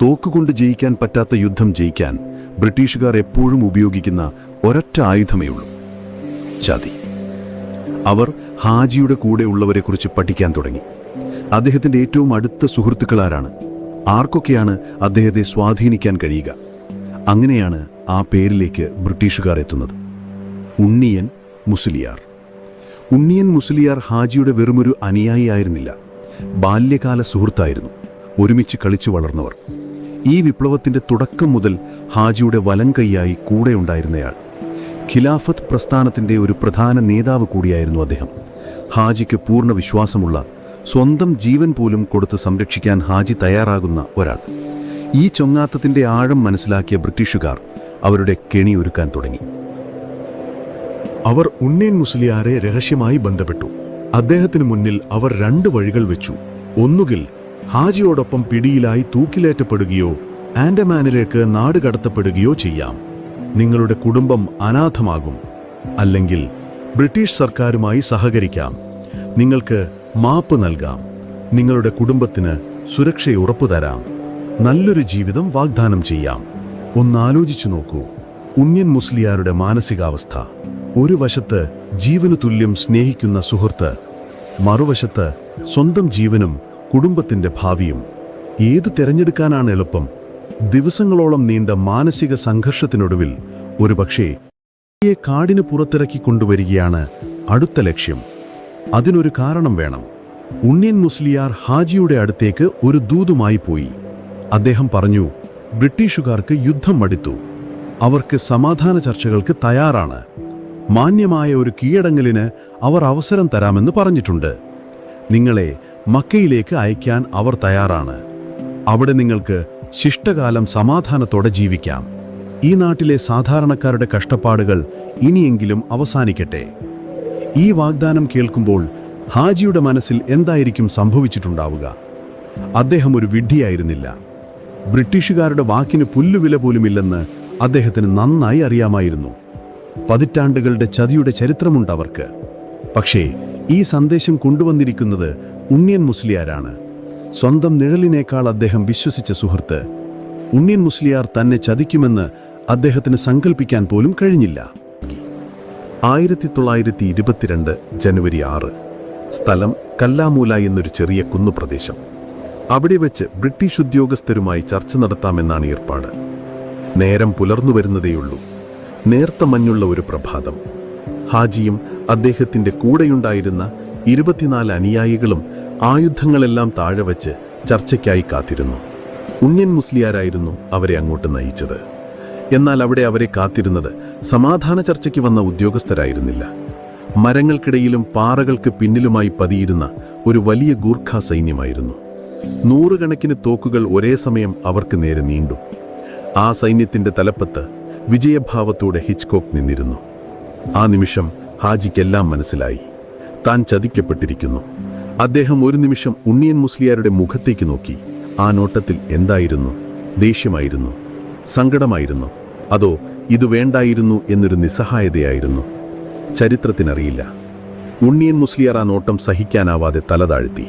തോക്കുകൊണ്ട് ജയിക്കാൻ പറ്റാത്ത യുദ്ധം ജയിക്കാൻ ബ്രിട്ടീഷുകാർ എപ്പോഴും ഉപയോഗിക്കുന്ന ഒരൊറ്റ ആയുധമേ ഉള്ളൂ: ചതി. അവർ ഹാജിയുടെ കൂടെ ഉള്ളവരെക്കുറിച്ച് പഠിക്കാൻ തുടങ്ങി. അദ്ദേഹത്തിൻ്റെ ഏറ്റവും അടുത്ത സുഹൃത്തുക്കളാരാണ്? ആർക്കൊക്കെയാണ് അദ്ദേഹത്തെ സ്വാധീനിക്കാൻ കഴിയുക? അങ്ങനെയാണ് ആ പേരിലേക്ക് ബ്രിട്ടീഷുകാർ എത്തുന്നത്: ഉണ്ണിയൻ മുസ്ലിയാർ. ഉണ്ണിയൻ മുസ്ലിയാർ ഹാജിയുടെ വെറുമൊരു അനുയായി ആയിരുന്നില്ല, ബാല്യകാല സുഹൃത്തായിരുന്നു. ഒരുമിച്ച് കളിച്ചു വളർന്നവർ. ഈ വിപ്ലവത്തിൻ്റെ തുടക്കം മുതൽ ഹാജിയുടെ വലം കൈയായി കൂടെയുണ്ടായിരുന്നയാൾ. ഖിലാഫത്ത് പ്രസ്ഥാനത്തിൻ്റെ ഒരു പ്രധാന നേതാവ് കൂടിയായിരുന്നു അദ്ദേഹം. ഹാജിക്ക് പൂർണ്ണ വിശ്വാസമുള്ള, സ്വന്തം ജീവൻ പോലും കൊടുത്ത് സംരക്ഷിക്കാൻ ഹാജി തയ്യാറാകുന്ന ഒരാൾ. ഈ ചൊങ്ങാത്തത്തിൻ്റെ ആഴം മനസ്സിലാക്കിയ ബ്രിട്ടീഷുകാർ അവരുടെ കെണി ഒരുക്കാൻ തുടങ്ങി. അവർ ഉണ്ണിയൻ മുസ്ലിയാരെ രഹസ്യമായി ബന്ധപ്പെട്ടു. അദ്ദേഹത്തിനു മുന്നിൽ അവർ 2 വഴികൾ വെച്ചു. ഒന്നുകിൽ ഹാജിയോടൊപ്പം പിടിയിലായി തൂക്കിലേറ്റപ്പെടുകയോ ആൻഡമാനിലേക്ക് നാട് കടത്തപ്പെടുകയോ ചെയ്യാം. നിങ്ങളുടെ കുടുംബം അനാഥമാകും. അല്ലെങ്കിൽ ബ്രിട്ടീഷ് സർക്കാരുമായി സഹകരിക്കാം. നിങ്ങൾക്ക് മാപ്പ് നൽകാം. നിങ്ങളുടെ കുടുംബത്തിന് സുരക്ഷ ഉറപ്പുതരാം. നല്ലൊരു ജീവിതം വാഗ്ദാനം ചെയ്യാം. ഒന്നാലോചിച്ചു നോക്കൂ ഉണ്ണിയൻ മുസ്ലിയാരുടെ മാനസികാവസ്ഥ. ഒരു വശത്ത് ജീവനു തുല്യം സ്നേഹിക്കുന്ന സുഹൃത്ത്, മറുവശത്ത് സ്വന്തം ജീവനും കുടുംബത്തിൻ്റെ ഭാവിയും. ഏത് തിരഞ്ഞെടുക്കാനാണ് എളുപ്പം? ദിവസങ്ങളോളം നീണ്ട മാനസിക സംഘർഷത്തിനൊടുവിൽ ഒരുപക്ഷേ കാടിന് പുറത്തിറക്കി കൊണ്ടുവരികയാണ് അടുത്ത ലക്ഷ്യം. അതിനൊരു കാരണം വേണം. ഉണ്ണിയൻ മുസ്ലിയാർ ഹാജിയുടെ അടുത്തേക്ക് ഒരു ദൂതുമായി പോയി. അദ്ദേഹം പറഞ്ഞു, ബ്രിട്ടീഷുകാർക്ക് യുദ്ധം മടുത്തു. അവർക്ക് സമാധാന ചർച്ചകൾക്ക് തയ്യാറാണ്. മാന്യമായ ഒരു കീഴടങ്ങലിന് അവർ അവസരം തരാമെന്ന് പറഞ്ഞിട്ടുണ്ട്. നിങ്ങളെ മക്കയിലേക്ക് അയക്കാൻ അവർ തയ്യാറാണ്. അവിടെ നിങ്ങൾക്ക് ശിഷ്ടകാലം സമാധാനത്തോടെ ജീവിക്കാം. ഈ നാട്ടിലെ സാധാരണക്കാരുടെ കഷ്ടപ്പാടുകൾ ഇനിയെങ്കിലും അവസാനിക്കട്ടെ. ഈ വാഗ്ദാനം കേൾക്കുമ്പോൾ ഹാജിയുടെ മനസ്സിൽ എന്തായിരിക്കും സംഭവിച്ചിട്ടുണ്ടാവുക? അദ്ദേഹം ഒരു വിഡ്ഢിയായിരുന്നില്ല. ബ്രിട്ടീഷുകാരുടെ വാക്കിന് പുല്ലുവില പോലുമില്ലെന്ന് അദ്ദേഹത്തിന് നന്നായി അറിയാമായിരുന്നു. പതിറ്റാണ്ടുകളുടെ ചതിയുടെ ചരിത്രമുണ്ടവർക്ക്. പക്ഷേ ഈ സന്ദേശം കൊണ്ടുവന്നിരിക്കുന്നത് ഉണ്ണിയൻ മുസ്ലിയാരാണ്. സ്വന്തം നിഴലിനേക്കാൾ അദ്ദേഹം വിശ്വസിച്ച സുഹൃത്ത്. ഉണ്ണിയൻ മുസ്ലിയാർ തന്നെ ചതിക്കുമെന്ന് അദ്ദേഹത്തിന് സങ്കല്പിക്കാൻ പോലും കഴിഞ്ഞില്ല. 1922 ജനുവരി 6. സ്ഥലം കല്ലാമൂല എന്നൊരു ചെറിയ കുന്നുപ്രദേശം. അവിടെ വെച്ച് ബ്രിട്ടീഷ് ഉദ്യോഗസ്ഥരുമായി ചർച്ച നടത്താമെന്നാണ് ഏർപ്പാട്. നേരം പുലർന്നു വരുന്നതേയുള്ളൂ. നേർത്ത മഞ്ഞുള്ള ഒരു പ്രഭാതം. ഹാജിയും അദ്ദേഹത്തിൻ്റെ കൂടെയുണ്ടായിരുന്ന 24 അനുയായികളും ആയുധങ്ങളെല്ലാം താഴെ വച്ച് ചർച്ചയ്ക്കായി കാത്തിരുന്നു. ഉണ്ണിയൻ മുസ്ലിയാരായിരുന്നു അവരെ അങ്ങോട്ട് നയിച്ചത്. എന്നാൽ അവിടെ അവരെ കാത്തിരുന്നത് സമാധാന ചർച്ചയ്ക്ക് വന്ന ഉദ്യോഗസ്ഥരായിരുന്നില്ല. മരങ്ങൾക്കിടയിലും പാറകൾക്ക് പിന്നിലുമായി പതിയിരുന്ന ഒരു വലിയ ഗൂർഖ സൈന്യമായിരുന്നു. 100 കണക്കിന് തോക്കുകൾ ഒരേ സമയം അവർക്ക് നേരെ നീണ്ടു. ആ സൈന്യത്തിൻ്റെ തലപ്പത്ത് വിജയഭാവത്തോടെ ഹിച്ച്കോക്ക് നിന്നിരുന്നു. ആ നിമിഷം ഹാജിക്കെല്ലാം മനസ്സിലായി. താൻ ചതിക്കപ്പെട്ടിരിക്കുന്നു. അദ്ദേഹം ഒരു നിമിഷം ഉണ്ണിയൻ മുസ്ലിയാരുടെ മുഖത്തേക്ക് നോക്കി. ആ നോട്ടത്തിൽ എന്തായിരുന്നു? ദേഷ്യമായിരുന്നു? സങ്കടമായിരുന്നു? അതോ ഇത് വേണ്ടായിരുന്നു എന്നൊരു നിസ്സഹായതയായിരുന്നു? ചരിത്രത്തിനറിയില്ല. ഉണ്ണിയൻ മുസ്ലിയാർ ആ നോട്ടം സഹിക്കാനാവാതെ തല താഴ്ത്തി.